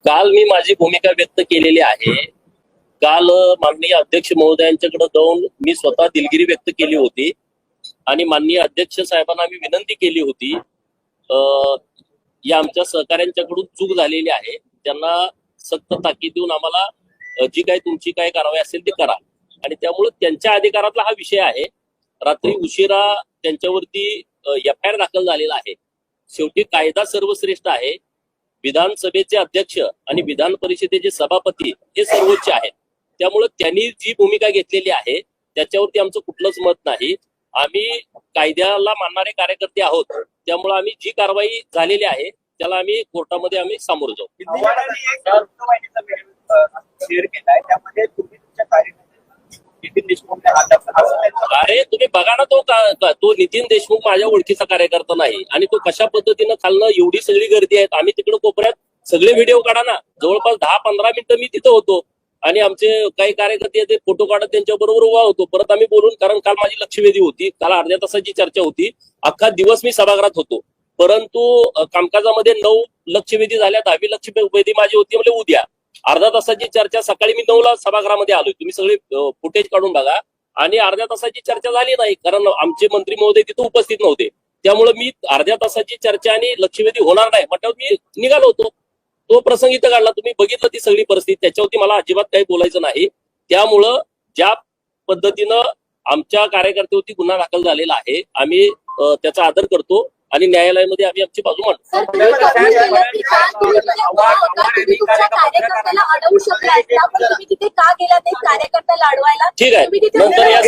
काल मी माझी भूमिका व्यक्त केलेली आहे. काल माननीय अध्यक्ष महोदयांच्याकडे जाऊन मी स्वतः दिलगिरी व्यक्त केली होती आणि माननीय अध्यक्ष साहेबांना मी विनंती केली होती या आमच्या सहकाऱ्यांच्याकडून चूक झालेली आहे, त्यांना सक्त ताकीद देऊन आम्हाला जी काही तुमची काय कारवाई असेल ते करा. आणि त्यामुळे त्यांच्या अधिकारातला हा विषय आहे. रात्री उशिरा त्यांच्यावरती एफआयआर दाखल झालेला आहे. शेवटी कायदा सर्वश्रेष्ठ आहे. विधानसभेचे अध्यक्ष आणि विधान परिषदेचे सभापती हे सर्वोच्च आहेत. त्यामुळे त्यांनी जी भूमिका घेतलेली आहे त्याच्यावरती आमचं कुठलंच मत नाही. आम्ही कायद्याला मानणारे कार्यकर्ते आहोत. त्यामुळे आम्ही जी कारवाई झालेली आहे त्याला आम्ही कोर्टामध्ये आम्ही सामोरं जाऊ. अरे तुम्ही बघा ना, तो नितीन देशमुख माझ्या ओळखीचा कार्यकर्ता नाही आणि तो कशा पद्धतीनं खालनं एवढी सगळी गर्दी आहे. आम्ही तिकडे कोपऱ्यात सगळे व्हिडिओ काढा ना, जवळपास 10-15 मिनिटं मी तिथं होतो आणि आमचे काही कार्यकर्ते ते फोटो काढत त्यांच्या बरोबर उभा होतो. परत आम्ही बोलून, कारण काल माझी लक्षवेधी होती, काल अर्ध्या तासाची चर्चा होती, अख्खा दिवस मी सभागृहात होतो. परंतु कामकाजामध्ये 9 लक्षवेधी झाल्या, 10वी लक्षवेधी माझी होती म्हणजे उद्या. अर्धा तासाची चर्चा सकाळी मी 9ला सभागृहामध्ये आलोय. तुम्ही सगळे फुटेज काढून बघा. आणि अर्ध्या तासाची चर्चा झाली नाही कारण आमचे मंत्री महोदय तिथे उपस्थित नव्हते. त्यामुळे मी अर्ध्या तासाची चर्चा आणि लक्षवेधी होणार नाही म्हटल्यावर मी निघालो होतो. तो प्रसंग इथं काढला. तुम्ही बघितलं ती सगळी परिस्थिती. त्याच्यावरती मला अजिबात काही बोलायचं नाही. त्यामुळं ज्या पद्धतीनं आमच्या कार्यकर्त्यावरती गुन्हा दाखल झालेला आहे आम्ही त्याचा आदर करतो आणि न्यायालयामध्ये आम्ही आमची बाजू मांडतो. ठीक आहे, नंतर या